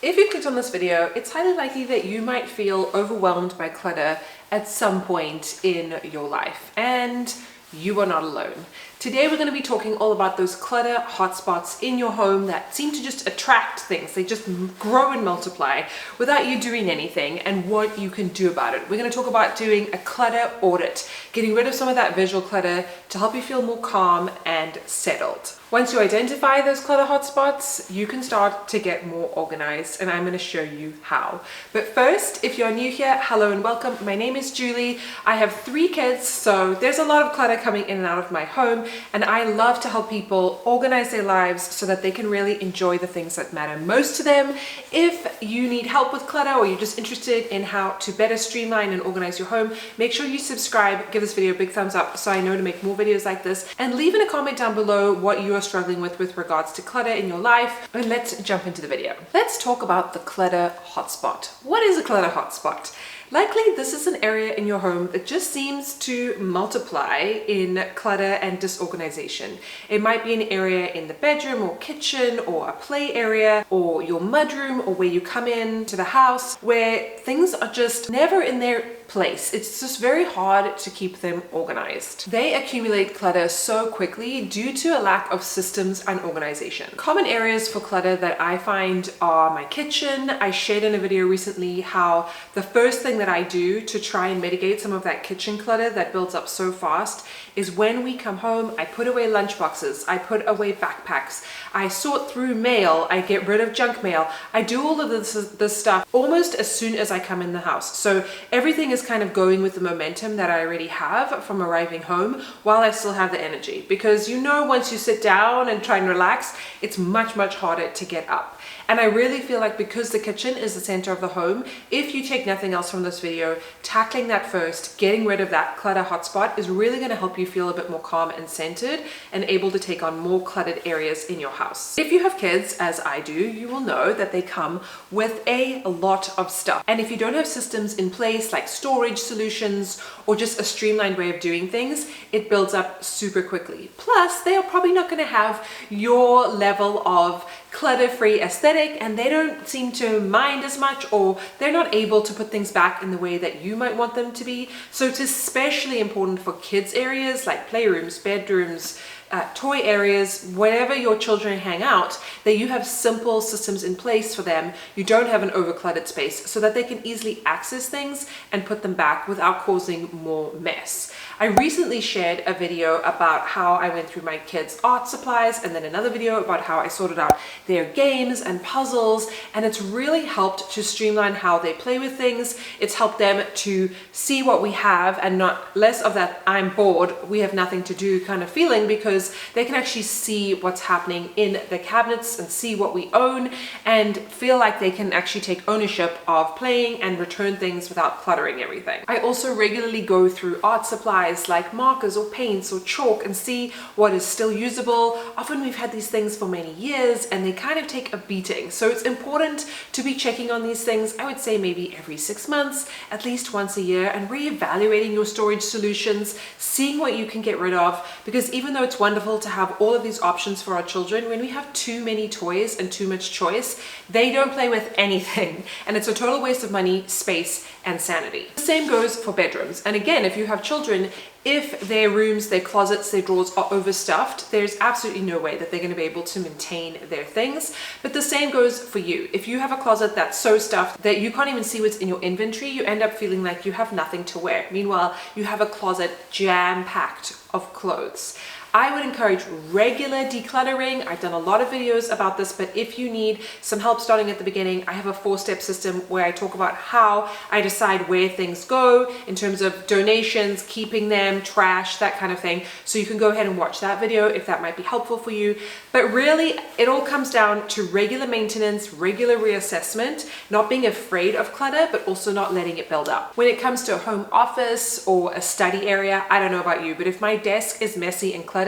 If you clicked on this video, it's highly likely that you might feel overwhelmed by clutter at some point in your life, and you are not alone. Today we're going to be talking all about those clutter hotspots in your home that seem to just attract things. They just grow and multiply without you doing anything, and what you can do about it. We're going to talk about doing a clutter audit, getting rid of some of that visual clutter to help you feel more calm and settled. Once you identify those clutter hotspots, you can start to get more organized, and I'm going to show you how. But first, if you're new here, hello and welcome. My name is Julie. I have 3 kids, so there's a lot of clutter coming in and out of my home, and I love to help people organize their lives so that they can really enjoy the things that matter most to them. If you need help with clutter, or you're just interested in how to better streamline and organize your home, make sure you subscribe, give this video a big thumbs up so I know to make more videos like this, and leave in a comment down below what you are struggling with regards to clutter in your life. And let's jump into the video. Let's talk about the clutter hotspot. What is a clutter hotspot? Likely this is an area in your home that just seems to multiply in clutter and disorganization. It might be an area in the bedroom or kitchen or a play area or your mudroom, or where you come in to the house where things are just never in their place. It's just very hard to keep them organized. They accumulate clutter so quickly due to a lack of systems and organization. Common areas for clutter that I find are my kitchen. I shared in a video recently how the first thing that I do to try and mitigate some of that kitchen clutter that builds up so fast is when we come home, I put away lunch boxes, I put away backpacks, I sort through mail, I get rid of junk mail. I do all of this stuff almost as soon as I come in the house. So everything is kind of going with the momentum that I already have from arriving home while I still have the energy. Because you know, once you sit down and try and relax, it's much harder to get up. And I really feel like, because the kitchen is the center of the home, if you take nothing else from this video, tackling that first, getting rid of that clutter hotspot, is really going to help you feel a bit more calm and centered and able to take on more cluttered areas in your house. If you have kids, as I do, you will know that they come with a lot of stuff. And if you don't have systems in place like storage solutions or just a streamlined way of doing things, it builds up super quickly. Plus, they are probably not going to have your level of clutter-free aesthetic, and they don't seem to mind as much, or they're not able to put things back in the way that you might want them to be. So it's especially important for kids areas like playrooms, bedrooms, toy areas, wherever your children hang out, that you have simple systems in place for them. You don't have an overcluttered space, so that they can easily access things and put them back without causing more mess. I recently shared a video about how I went through my kids' art supplies, and then another video about how I sorted out their games and puzzles, and it's really helped to streamline how they play with things. It's helped them to see what we have, and not less of that I'm bored, we have nothing to do kind of feeling, because they can actually see what's happening in the cabinets and see what we own, and feel like they can actually take ownership of playing and return things without cluttering everything. I also regularly go through art supplies like markers or paints or chalk and see what is still usable. Often we've had these things for many years and they kind of take a beating. So it's important to be checking on these things. I would say maybe every 6 months, at least once a year, and reevaluating your storage solutions, seeing what you can get rid of. Because even though it's wonderful to have all of these options for our children, when we have too many toys and too much choice, they don't play with anything. And it's a total waste of money, space, and sanity. The same goes for bedrooms. And again, if you have children, if their rooms, their closets, their drawers are overstuffed, there's absolutely no way that they're going to be able to maintain their things. But the same goes for you. If you have a closet that's so stuffed that you can't even see what's in your inventory, you end up feeling like you have nothing to wear. Meanwhile, you have a closet jam-packed of clothes. I would encourage regular decluttering. I've done a lot of videos about this, but if you need some help starting at the beginning, I have a 4-step system where I talk about how I decide where things go in terms of donations, keeping them, trash, that kind of thing. So you can go ahead and watch that video if that might be helpful for you. But really, it all comes down to regular maintenance, regular reassessment, not being afraid of clutter, but also not letting it build up. When it comes to a home office or a study area, I don't know about you, but if my desk is messy and cluttered,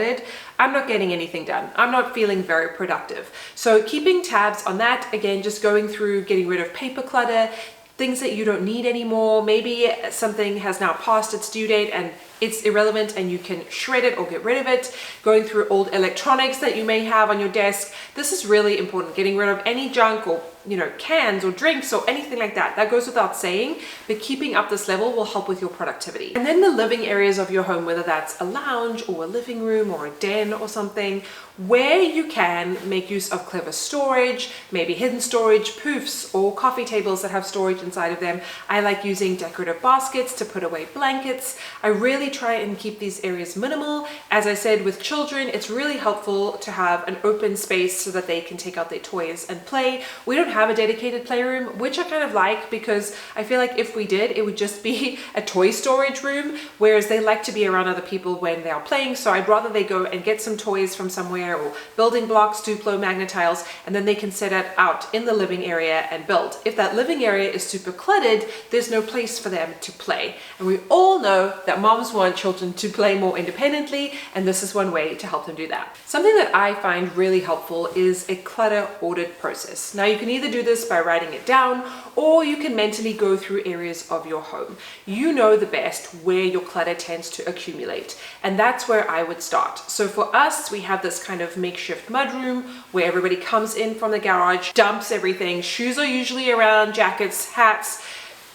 I'm not getting anything done. I'm not feeling very productive. So keeping tabs on that, again, just going through, getting rid of paper clutter, things that you don't need anymore. Maybe something has now passed its due date and it's irrelevant and you can shred it or get rid of it. Going through old electronics that you may have on your desk, this is really important. Getting rid of any junk or cans or drinks or anything like that. That goes without saying, but keeping up this level will help with your productivity. And then the living areas of your home, whether that's a lounge or a living room or a den or something, where you can make use of clever storage, maybe hidden storage, poofs or coffee tables that have storage inside of them. I like using decorative baskets to put away blankets. I really try and keep these areas minimal. As I said, with children, it's really helpful to have an open space so that they can take out their toys and play. We don't have a dedicated playroom, which I kind of like, because I feel like if we did, it would just be a toy storage room, whereas they like to be around other people when they are playing. So I'd rather they go and get some toys from somewhere, or building blocks, Duplo, magnet tiles, and then they can set it out in the living area and build. If that living area is super cluttered, there's no place for them to play. And we all know that moms want children to play more independently, and this is one way to help them do that. Something that I find really helpful is a clutter audit process. Now, you can either do this by writing it down, or you can mentally go through areas of your home. You know the best where your clutter tends to accumulate, and that's where I would start. So for us, we have this kind of makeshift mudroom where everybody comes in from the garage, dumps everything. Shoes are usually around, jackets, hats,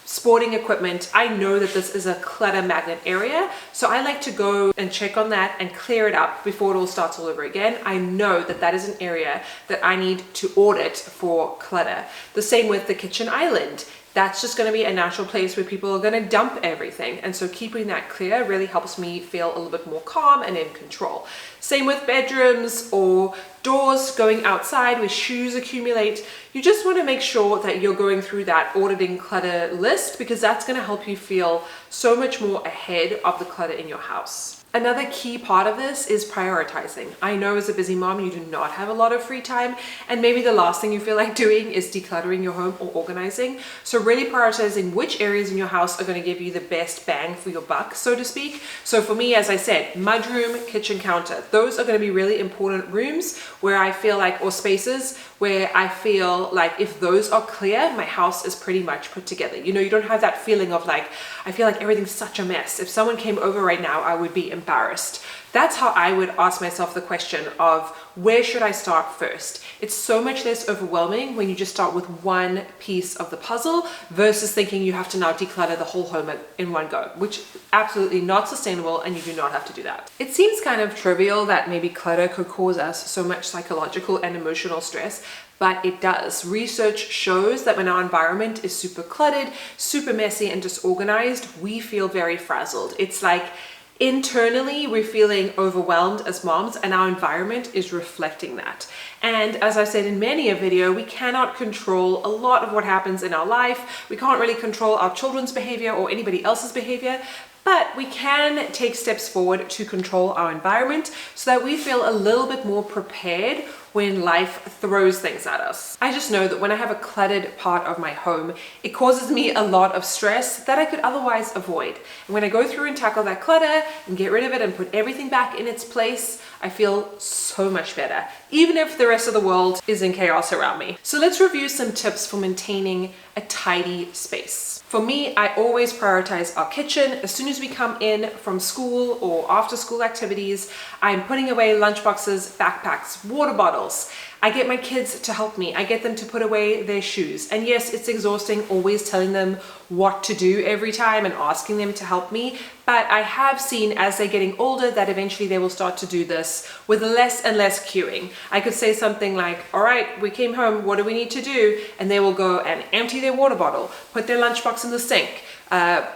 sporting equipment. I know that this is a clutter magnet area, so I like to go and check on that and clear it up before it all starts all over again. I know that that is an area that I need to audit for clutter. The same with the kitchen island. That's just going to be a natural place where people are going to dump everything. And so keeping that clear really helps me feel a little bit more calm and in control. Same with bedrooms or doors going outside where shoes accumulate. You just want to make sure that you're going through that auditing clutter list, because that's going to help you feel so much more ahead of the clutter in your house. Another key part of this is prioritizing. I know as a busy mom, you do not have a lot of free time, and maybe the last thing you feel like doing is decluttering your home or organizing. So really prioritizing which areas in your house are going to give you the best bang for your buck, so to speak. So for me, as I said, mudroom, kitchen counter, those are going to be really important rooms where I feel like, or spaces where I feel like if those are clear, my house is pretty much put together. You don't have that feeling of like, I feel like everything's such a mess. If someone came over right now, I would be embarrassed. That's how I would ask myself the question of, where should I start first? It's so much less overwhelming when you just start with one piece of the puzzle versus thinking you have to now declutter the whole home in one go, which is absolutely not sustainable, and you do not have to do that. It seems kind of trivial that maybe clutter could cause us so much psychological and emotional stress, but it does. Research shows that when our environment is super cluttered, super messy and disorganized, we feel very frazzled. It's like internally we're feeling overwhelmed as moms, and our environment is reflecting that. And as I said in many a video, we cannot control a lot of what happens in our life. We can't really control our children's behavior or anybody else's behavior, but we can take steps forward to control our environment so that we feel a little bit more prepared when life throws things at us. I just know that when I have a cluttered part of my home, it causes me a lot of stress that I could otherwise avoid. And when I go through and tackle that clutter and get rid of it and put everything back in its place, I feel so much better, even if the rest of the world is in chaos around me. So let's review some tips for maintaining a tidy space. For me, I always prioritize our kitchen. As soon as we come in from school or after school activities, I'm putting away lunchboxes, backpacks, water bottles. I get my kids to help me. I get them to put away their shoes. And yes, it's exhausting always telling them what to do every time and asking them to help me. But I have seen as they're getting older that eventually they will start to do this with less and less queuing. I could say something like, all right, we came home, what do we need to do? And they will go and empty their water bottle, put their lunchbox in the sink,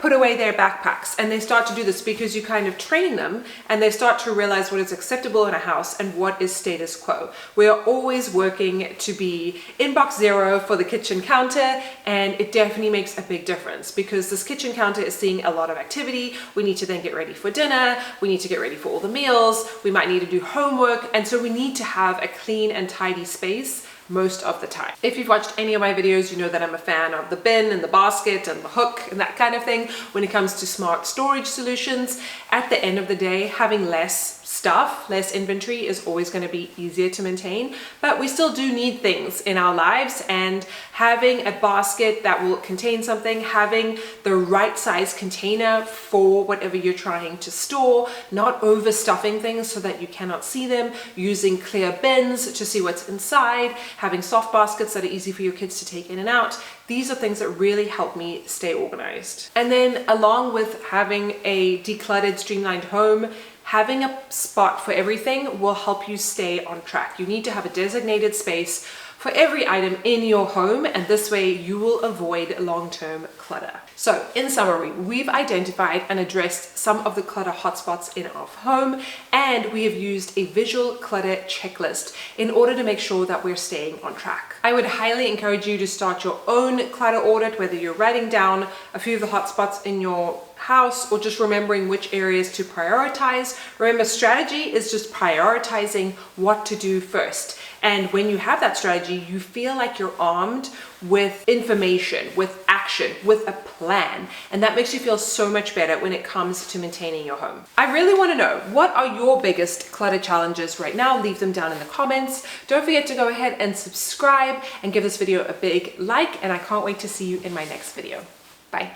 put away their backpacks, and they start to do this because you kind of train them and they start to realize what is acceptable in a house and what is status quo. We are always working to be inbox zero for the kitchen counter, and it definitely makes a big difference because this kitchen counter is seeing a lot of activity. We need to then get ready for dinner, we need to get ready for all the meals, we might need to do homework, and so we need to have a clean and tidy space most of the time. If you've watched any of my videos, you know that I'm a fan of the bin and the basket and the hook and that kind of thing when it comes to smart storage solutions. At the end of the day, having less stuff, less inventory is always going to be easier to maintain, but we still do need things in our lives, and having a basket that will contain something, having the right size container for whatever you're trying to store, not overstuffing things so that you cannot see them, using clear bins to see what's inside, having soft baskets that are easy for your kids to take in and out. These are things that really help me stay organized. And then along with having a decluttered, streamlined home, having a spot for everything will help you stay on track. You need to have a designated space for every item in your home, and this way you will avoid long-term clutter. So in summary, we've identified and addressed some of the clutter hotspots in our home, and we have used a visual clutter checklist in order to make sure that we're staying on track. I would highly encourage you to start your own clutter audit, whether you're writing down a few of the hotspots in your house or just remembering which areas to prioritize. Remember, strategy is just prioritizing what to do first. And when you have that strategy, you feel like you're armed with information, with action, with a plan. And that makes you feel so much better when it comes to maintaining your home. I really want to know, what are your biggest clutter challenges right now? Leave them down in the comments. Don't forget to go ahead and subscribe and give this video a big like, and I can't wait to see you in my next video. Bye.